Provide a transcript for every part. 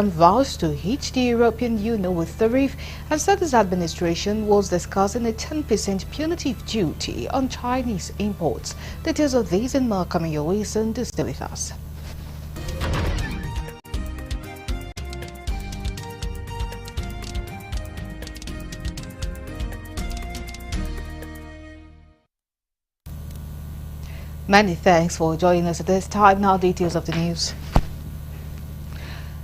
vows to hit the European Union with tariff and said his administration was discussing a 10% punitive duty on Chinese imports. Details of these and more coming your way soon. To stay with us. Many thanks for joining us at this time. Now details of the news.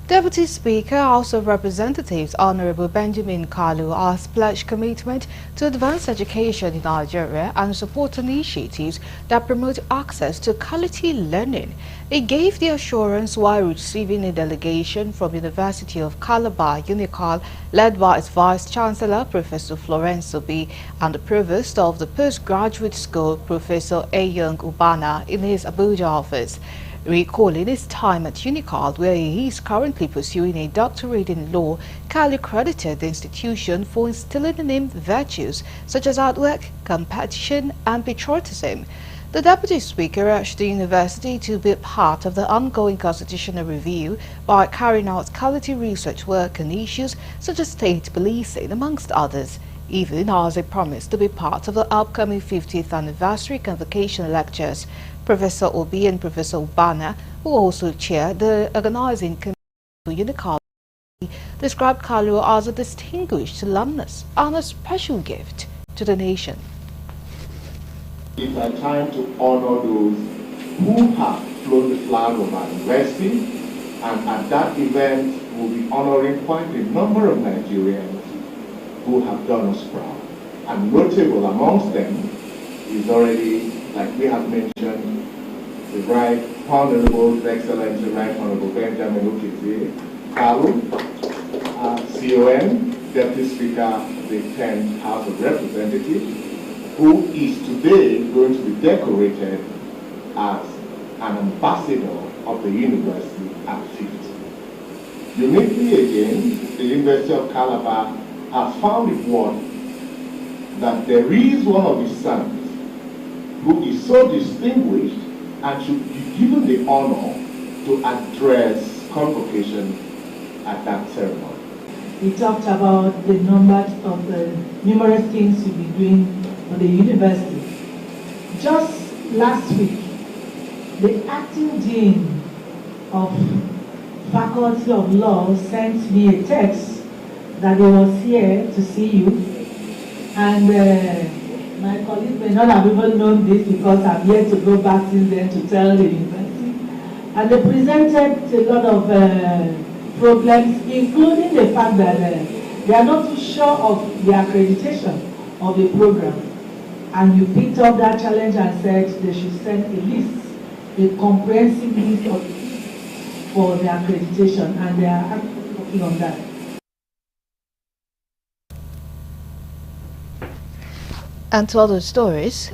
Deputy Speaker, House of Representatives Honorable Benjamin Kalu has pledged commitment to advance education in Nigeria and support initiatives that promote access to quality learning. He gave the assurance while receiving a delegation from University of Calabar, UNICAL, led by its Vice-Chancellor, Professor Florence Obi, and the Provost of the Postgraduate School, Professor Eyung Ubana, in his Abuja office. Recalling his time at UNICAL, where he is currently pursuing a doctorate in law, Kalu credited the institution for instilling in him virtues such as hard work, competition, and patriotism. The Deputy Speaker urged the university to be part of the ongoing constitutional review by carrying out quality research work on issues such as state policing, amongst others, even as they promised to be part of the upcoming 50th anniversary convocation lectures. Professor Obi and Professor Ubana, who also chaired the organizing committee for UNICAL, described Kalu as a distinguished alumnus and a special gift to the nation. It's a time to honor those who have flown the flag of our university, and at that event we'll be honoring quite a number of Nigerians who have done us proud. And notable amongst them is already, like we have mentioned, the Right Honorable, His Excellency Right Honorable Benjamin Okeze Kalu, CON, Deputy Speaker of the 10th House of Representatives, who is today going to be decorated as an ambassador of the university at 50. Uniquely again, the University of Calabar has found it one that there is one of his sons who is so distinguished and should be given the honor to address convocation at that ceremony. We talked about the numbers of the numerous things we'll be doing for the university. Just last week, the acting dean of Faculty of Law sent me a text that he was here to see you, and my colleagues may not have even known this because I'm yet to go back since then to tell the university. And they presented a lot of problems, including the fact that they are not too sure of the accreditation of the program. And you picked up that challenge and said they should send a list, a comprehensive list of for the accreditation, and they are actually working on that. And to other stories,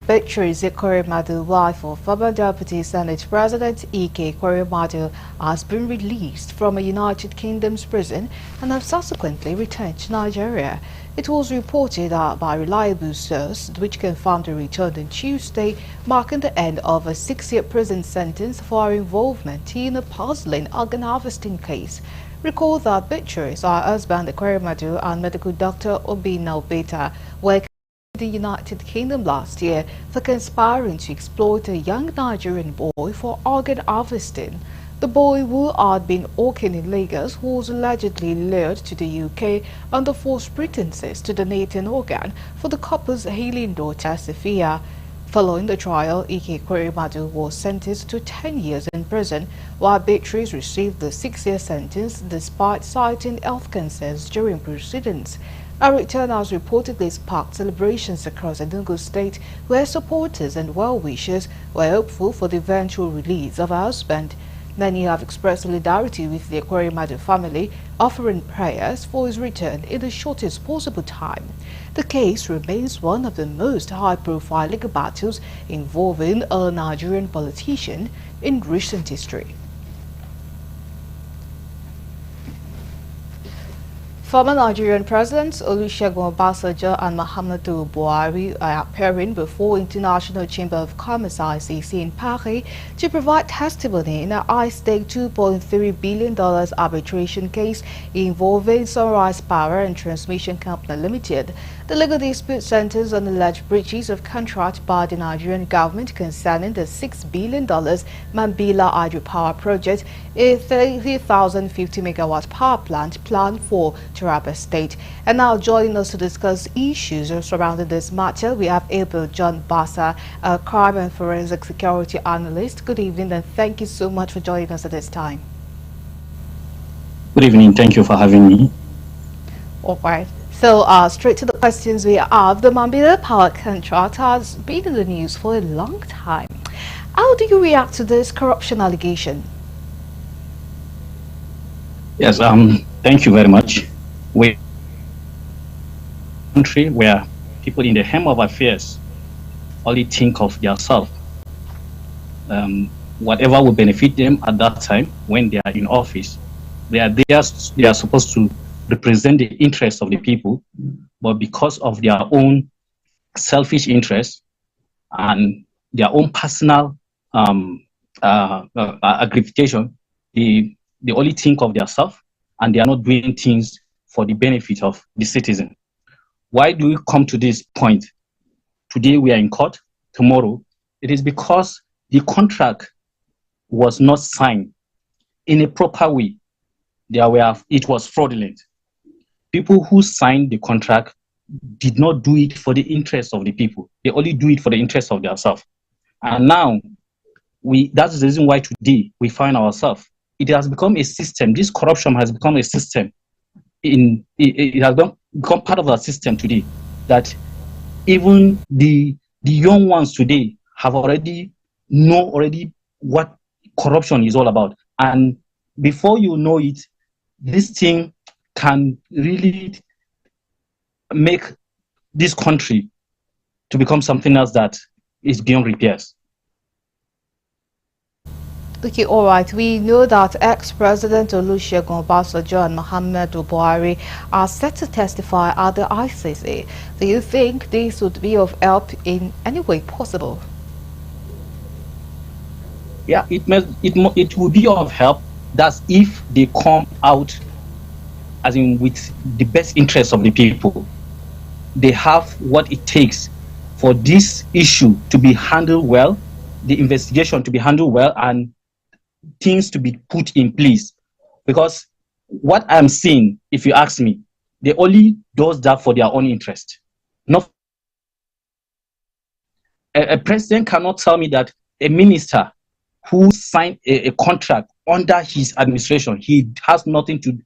Beatrice Ekweremadu, wife of former Deputy Senate President Ike Ekweremadu, has been released from a United Kingdom's prison and has subsequently returned to Nigeria. It was reported by reliable source, which confirmed her return on Tuesday, marking the end of a 6-year prison sentence for her involvement in a puzzling organ harvesting case. Recall that Beatrice, her husband Ekweremadu, and medical doctor Obinna Obeta were the United Kingdom last year for conspiring to exploit a young Nigerian boy for organ harvesting. The boy, who had been working in Lagos, was allegedly lured to the UK under false pretenses to donate an organ for the couple's ailing daughter, Sophia. Following the trial, Ike Ekweremadu was sentenced to 10 years in prison, while Beatrice received the 6-year sentence despite citing health concerns during proceedings. Her return has reportedly sparked celebrations across Enugu State, where supporters and well-wishers were hopeful for the eventual release of her husband. Many have expressed solidarity with the Ekweremadu family, offering prayers for his return in the shortest possible time. The case remains one of the most high-profile legal battles involving a Nigerian politician in recent history. Former Nigerian Presidents Olusegun Obasanjo and Muhammadu Buhari are appearing before International Chamber of Commerce (ICC) in Paris to provide testimony in a high-stake $2.3 billion arbitration case involving Sunrise Power and Transmission Company Limited. The legal dispute centers on alleged breaches of contract by the Nigerian government concerning the $6 billion Mambila hydropower project, a 30,050 megawatt power plant planned for Taraba State. And now joining us to discuss issues surrounding this matter, we have Abel John Bassa, a crime and forensic security analyst. Good evening and thank you so much for joining us at this time. Good evening. Thank you for having me. All right. So straight to the questions we have. The Mambila power contract has been in the news for a long time. How do you react to this corruption allegation? Yes, thank you very much. We're a country where people in the helm of affairs only think of themselves. Whatever will benefit them at that time when they are in office, they are supposed to represent the interests of the people, but because of their own selfish interests and their own personal aggravation, they only think of themselves and they are not doing things for the benefit of the citizen. Why do we come to this point? Today we are in court, tomorrow. It is because the contract was not signed in a proper way. It was fraudulent. People who signed the contract did not do it for the interest of the people. They only do it for the interest of themselves. And now, that's the reason why today we find ourselves. It has become a system. This corruption has become a system. It has become part of our system today, that even the young ones today have already know what corruption is all about. And before you know it, this thing can really make this country to become something else that is beyond repairs. Okay, all right. We know that ex-President Olusegun Obasanjo and Muhammadu Buhari are set to testify at the ICC. Do you think this would be of help in any way possible? Yeah, it will be of help. That's if they come out as in with the best interests of the people. They have what it takes for this issue to be handled well, the investigation to be handled well, and things to be put in place. Because what I'm seeing, if you ask me, they only does that for their own interest. Not a president cannot tell me that a minister who signed a contract under his administration, he has nothing to,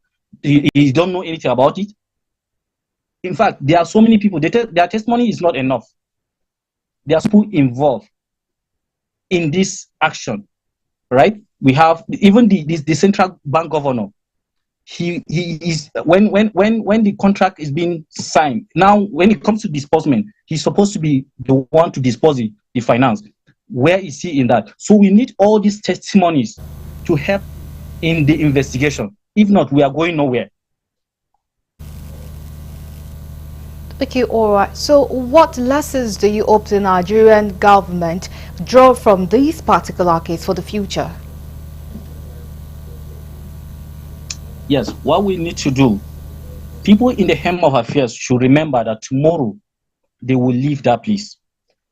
he don't know anything about it. In fact, there are so many people, their testimony is not enough. There are people involved in this action, right? We have even the central bank governor. He is when the contract is being signed. Now, when it comes to disbursement, he's supposed to be the one to dispose the finance. Where is he in that? So we need all these testimonies to help in the investigation. If not, we are going nowhere. Okay, all right. So what lessons do you hope the Nigerian government draw from this particular case for the future? Yes, what we need to do, people in the helm of affairs should remember that tomorrow they will leave that place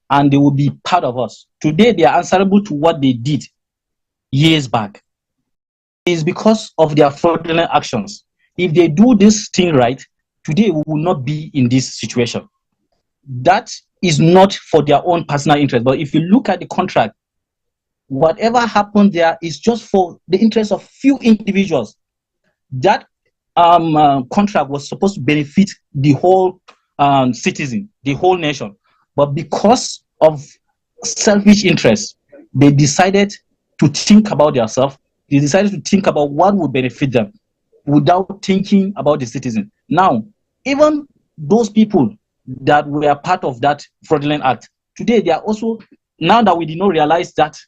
and they will be part of us. Today they are answerable to what they did years back. It is because of their fraudulent actions. If they do this thing right, today we will not be in this situation. That is not for their own personal interest. But if you look at the contract, whatever happened there is just for the interest of few individuals. That contract was supposed to benefit the whole citizen, the whole nation. But because of selfish interests, they decided to think about themselves. They decided to think about what would benefit them without thinking about the citizen. Now, even those people that were part of that fraudulent act, today they are also, now that we did not realize that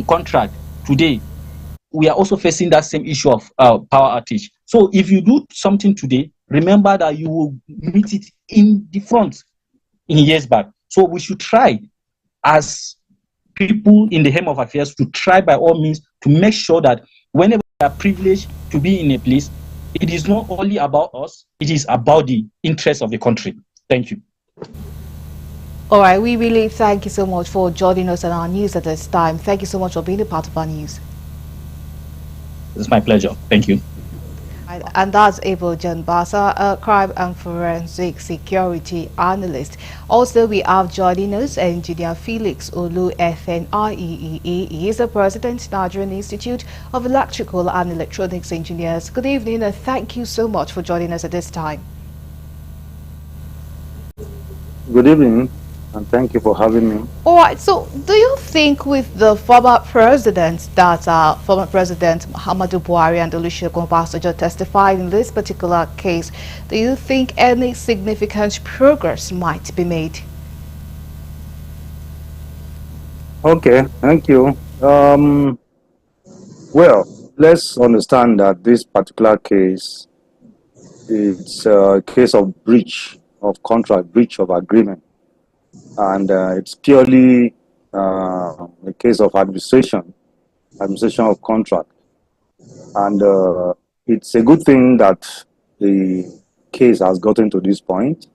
contract today, we are also facing that same issue of power outage. So if you do something today, remember that you will meet it in the front in years back. So we should try as people in the helm of affairs to try by all means to make sure that whenever we are privileged to be in a place, it is not only about us, it is about the interests of the country. Thank you. All right, we really thank you so much for joining us on our news at this time. Thank you so much for being a part of our news. It's my pleasure. Thank you. And that's Abel John Basa, a crime and forensic security analyst. Also, we have joining us Engineer Felix Olu FNIEEE. He is the President, Nigerian Institute of Electrical and Electronics Engineers. Good evening and thank you so much for joining us at this time. Good evening. And thank you for having me. All right, so do you think with the former president former President Muhammadu Buhari and Olusegun Obasanjo testified in this particular case, do you think any significant progress might be made? Okay, thank you. Well, let's understand that this particular case, it's a case of breach of contract, breach of agreement. And it's purely a case of administration of contract. And it's a good thing that the case has gotten to this point.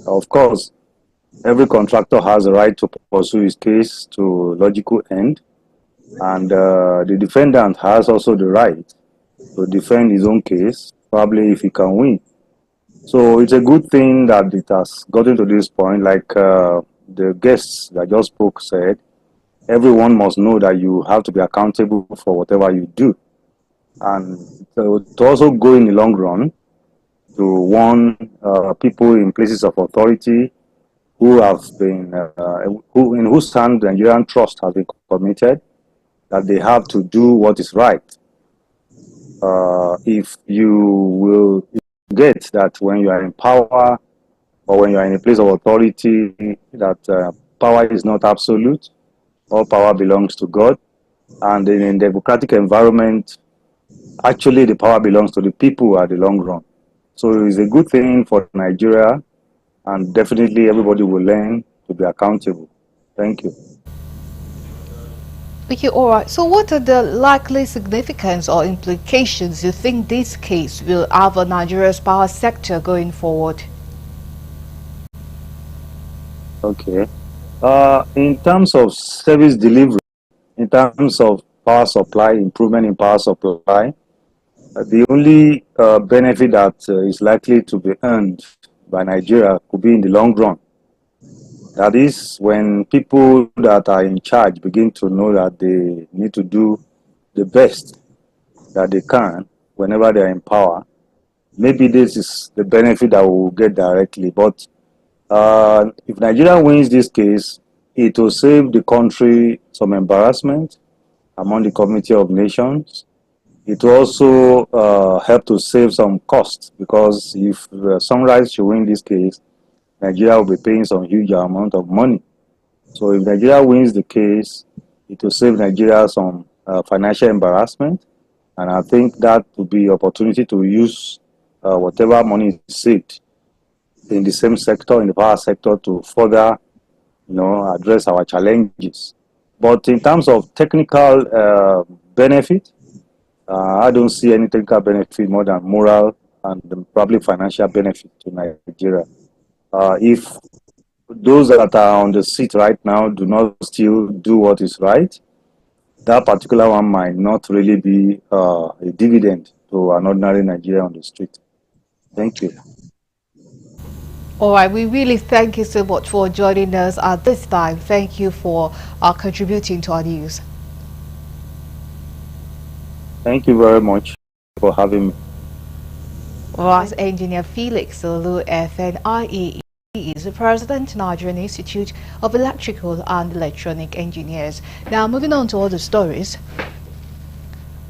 Of course, every contractor has a right to pursue his case to logical end. And the defendant has also the right to defend his own case, probably if he can win. So it's a good thing that it has gotten to this point. Like the guests that just spoke said, everyone must know that you have to be accountable for whatever you do. And so to also go in the long run to warn people in places of authority who have been, in whose hand the Nigerian trust has been committed, that they have to do what is right. If you will get that when you are in power or when you are in a place of authority, that power is not absolute. All power belongs to God. And in a democratic environment, actually the power belongs to the people at the long run. So it's a good thing for Nigeria, and definitely everybody will learn to be accountable. Thank you. Okay, all right. So what are the likely significance or implications you think this case will have on Nigeria's power sector going forward? Okay. In terms of service delivery, in terms of power supply, improvement in power supply, the only benefit that is likely to be earned by Nigeria could be in the long run. That is, when people that are in charge begin to know that they need to do the best that they can whenever they are in power, maybe this is the benefit that we will get directly. But if Nigeria wins this case, it will save the country some embarrassment among the Community of Nations. It will also help to save some costs, because if Sunrise should win this case, Nigeria will be paying some huge amount of money. So if Nigeria wins the case, it will save Nigeria some financial embarrassment. And I think that would be an opportunity to use whatever money is saved in the same sector, in the power sector, to further, address our challenges. But in terms of technical benefit, I don't see any technical benefit more than moral and probably financial benefit to Nigeria. If those that are on the seat right now do not still do what is right, that particular one might not really be a dividend to an ordinary Nigerian on the street. Thank you. All right, we really thank you so much for joining us at this time. Thank you for contributing to our news. Thank you very much for having me. Vice Engineer Felix Olu FNIEE is the President, Nigerian Institute of Electrical and Electronic Engineers. Now, moving on to other stories.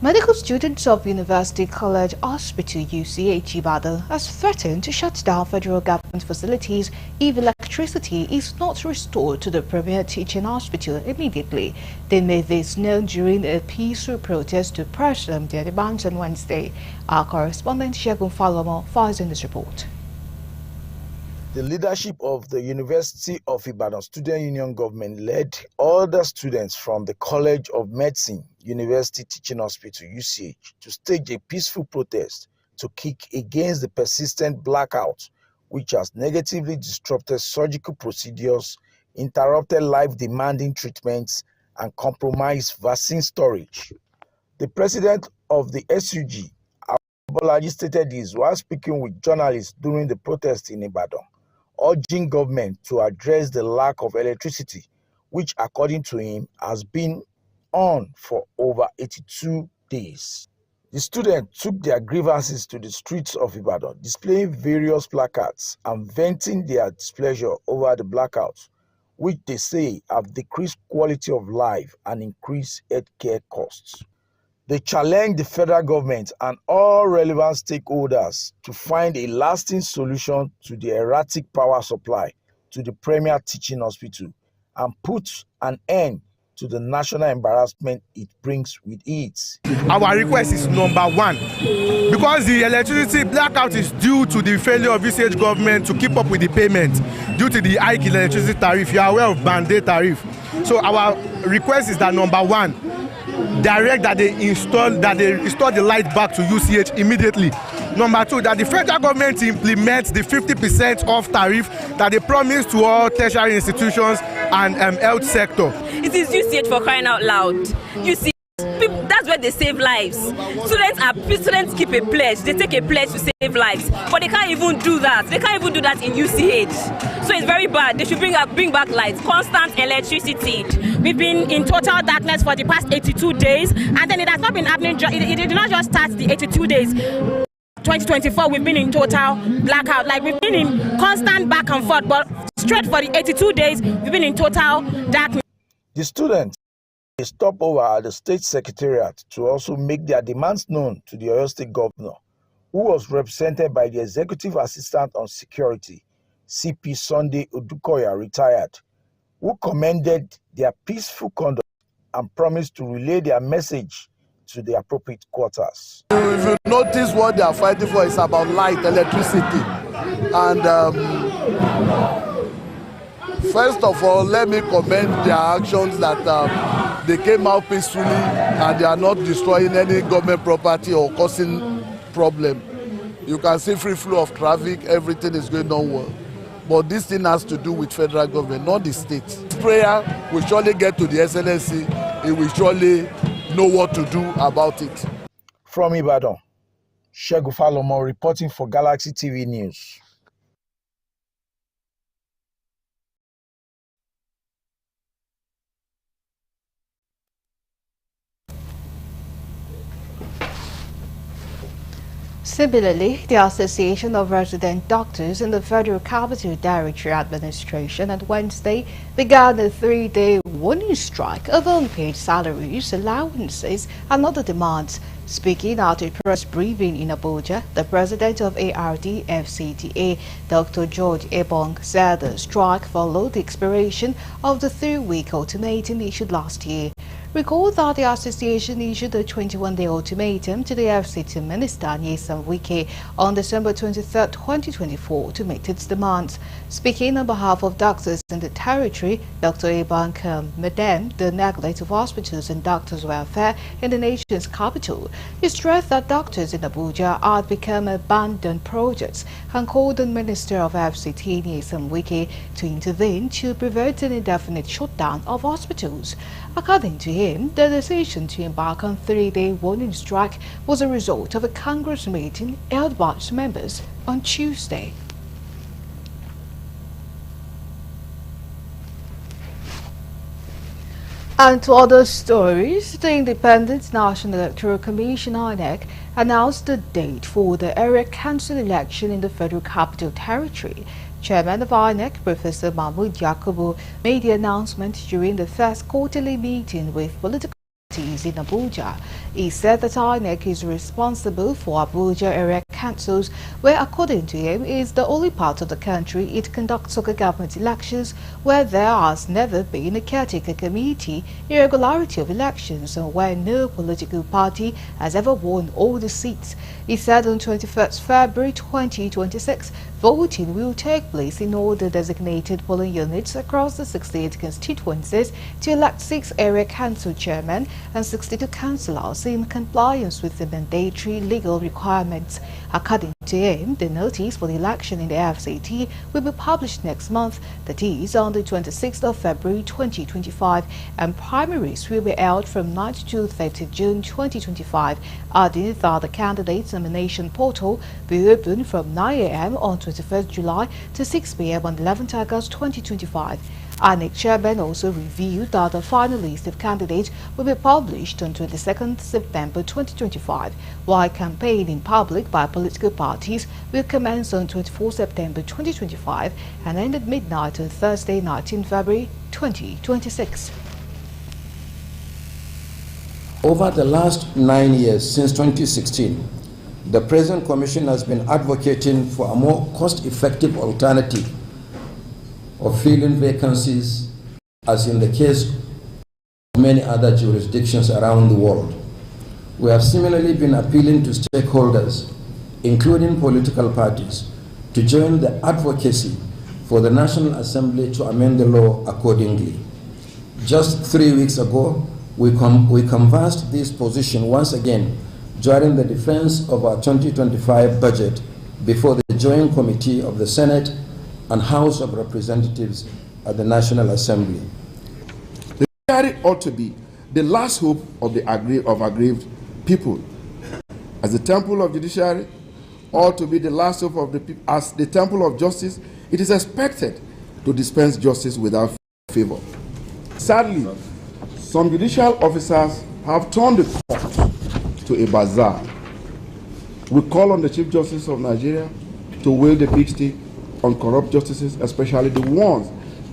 Medical students of University College Hospital UCH Ibadan has threatened to shut down federal government facilities if electricity is not restored to the premier teaching hospital immediately. They made this known during a peaceful protest to press their demands on Wednesday. Our correspondent Shegun Falomo files in this report. The leadership of the University of Ibadan Student Union government led other students from the College of Medicine, University Teaching Hospital, UCH, to stage a peaceful protest to kick against the persistent blackout, which has negatively disrupted surgical procedures, interrupted life-demanding treatments, and compromised vaccine storage. The president of the SUG, Bolaji, stated this while speaking with journalists during the protest in Ibadan, urging government to address the lack of electricity, which, according to him, has been on for over 82 days. The students took their grievances to the streets of Ibadan, displaying various placards and venting their displeasure over the blackouts, which they say have decreased quality of life and increased healthcare costs. They challenged the federal government and all relevant stakeholders to find a lasting solution to the erratic power supply to the premier teaching hospital and put an end to the national embarrassment it brings with it. Our request is number one, because the electricity blackout is due to the failure of UCH government to keep up with the payment due to the hike in electricity tariff. You are aware of band-aid tariff. So our request is that number one, direct that they restore the light back to UCH immediately. Number two, that the federal government implements the 50% off tariff that they promised to all tertiary institutions and health sector. It is UCH, for crying out loud. UCH, that's where they save lives. Students keep a pledge. They take a pledge to save lives, but they can't even do that. They can't even do that in UCH. So it's very bad. They should bring back lights, constant electricity. We've been in total darkness for the past 82 days, and then it has not been happening. It did not just start the 82 days. 2024, we've been in total blackout. Like, we've been in constant back and forth, but straight for the 82 days, we've been in total darkness. The students stopped over at the state secretariat to also make their demands known to the Oyo State governor, who was represented by the executive assistant on security, CP Sunday Odukoya, retired, who commended their peaceful conduct and promised to relay their message to the appropriate quarters. If you notice, what they are fighting for is about light, electricity. And first of all, let me commend their actions that they came out peacefully and they are not destroying any government property or causing problem. You can see free flow of traffic, everything is going on well. But this thing has to do with federal government, not the state. Prayer will surely get to the SNSC. It will surely know what to do about it. From Ibadan, Shegun Falomo reporting for Galaxy TV News. Similarly, the Association of Resident Doctors in the Federal Capital Territory Administration on Wednesday began a 3-day warning strike of unpaid salaries, allowances, and other demands. Speaking at a press briefing in Abuja, the president of ARD-FCDA, Dr. George Ebong, said the strike followed the expiration of the 3-week ultimatum issued last year. Recall that the association issued a 21-day ultimatum to the FCT Minister Nyesom Wike on December 23, 2024 to meet its demands. Speaking on behalf of doctors in the territory, Dr. Ebong condemned the neglect of hospitals and doctors' welfare in the nation's capital. He stressed that doctors in Abuja had become abandoned projects and called on Minister of FCT Nyesom Wike to intervene to prevent an indefinite shutdown of hospitals. According to him, the decision to embark on 3-day warning strike was a result of a Congress meeting held by its members on Tuesday. And to other stories, the Independent National Electoral Commission (INEC) announced the date for the area council election in the Federal Capital Territory. Chairman of INEC, Professor Mahmoud Yakubu, made the announcement during the first quarterly meeting with political parties in Abuja. He said that INEC is responsible for Abuja area councils, where according to him is the only part of the country it conducts local government elections where there has never been a caretaker committee, irregularity of elections, and where no political party has ever won all the seats. He said on 21st February 2026, voting will take place in all the designated polling units across the 68 constituencies to elect 6 area council chairmen and 62 councillors in compliance with the mandatory legal requirements. According to him, the notice for the election in the FCT will be published next month, that is, on the 26th of February 2025, and primaries will be held from 9 to 30 June 2025, adding that the candidates' nomination portal will be open from 9 a.m. on 21st July to 6 p.m. on 11th August 2025. INEC chairman also revealed that the final list of candidates will be published on 22nd September 2025, while campaign in public by political parties will commence on 24 September 2025 and end at midnight on Thursday, 19 February 2026. Over the last 9 years, since 2016, the present commission has been advocating for a more cost-effective alternative of filling vacancies, as in the case of many other jurisdictions around the world. We have similarly been appealing to stakeholders, including political parties, to join the advocacy for the National Assembly to amend the law accordingly. Just 3 weeks ago, we canvassed this position once again during the defense of our 2025 budget before the Joint Committee of the Senate and House of Representatives at the National Assembly. The judiciary ought to be the last hope of the aggrieved people. As the temple of judiciary ought to be the last hope of the people, as the temple of justice, it is expected to dispense justice without favor. Sadly, some judicial officers have turned the court to a bazaar. We call on the Chief Justice of Nigeria to wield the big stick on corrupt justices, especially the ones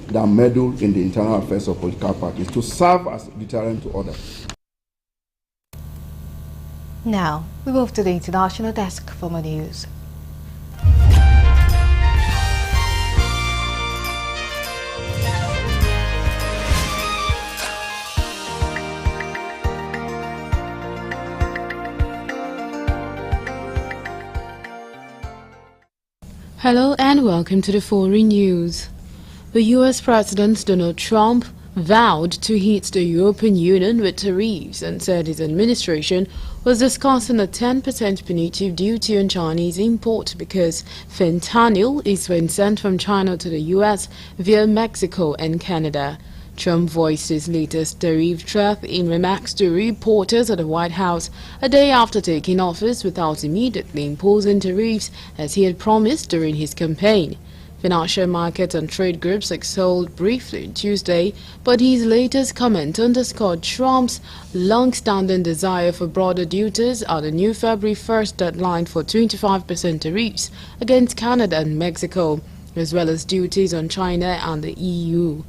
that meddle in the internal affairs of political parties, to serve as deterrent to others. Now, we move to the international desk for more news. Hello and welcome to the foreign news. The US President Donald Trump vowed to hit the European Union with tariffs and said his administration was discussing a 10% punitive duty on Chinese import because fentanyl is being sent from China to the US via Mexico and Canada. Trump voiced his latest tariff threat in remarks to reporters at the White House a day after taking office without immediately imposing tariffs as he had promised during his campaign. Financial markets and trade groups exhaled briefly on Tuesday, but his latest comment underscored Trump's long-standing desire for broader duties at the new February 1st deadline for 25% tariffs against Canada and Mexico, as well as duties on China and the EU.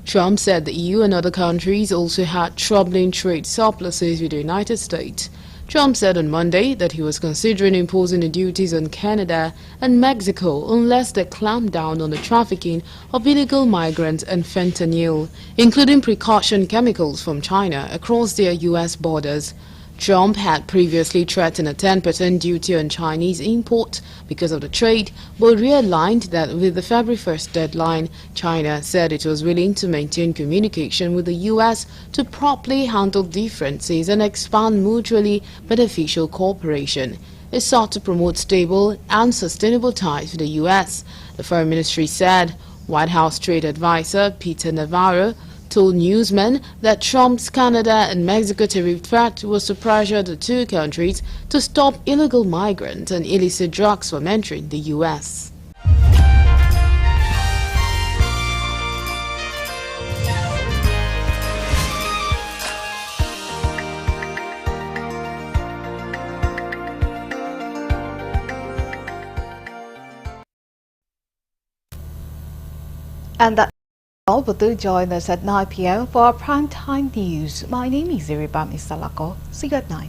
Trump said the EU and other countries also had troubling trade surpluses with the United States. Trump said on Monday that he was considering imposing the duties on Canada and Mexico unless they clamp down on the trafficking of illegal migrants and fentanyl, including precaution chemicals from China across their U.S. borders. Trump had previously threatened a 10% duty on Chinese imports because of the trade, but realigned that with the February 1st deadline, China said it was willing to maintain communication with the U.S. to properly handle differences and expand mutually beneficial cooperation. It sought to promote stable and sustainable ties with the U.S., the Foreign Ministry said. White House Trade Advisor Peter Navarro told newsmen that Trump's Canada and Mexico tariff threat was to pressure the two countries to stop illegal migrants and illicit drugs from entering the U.S. And that but do join us at 9 p.m. for our primetime news. My name is Iribami Salako. See you at 9.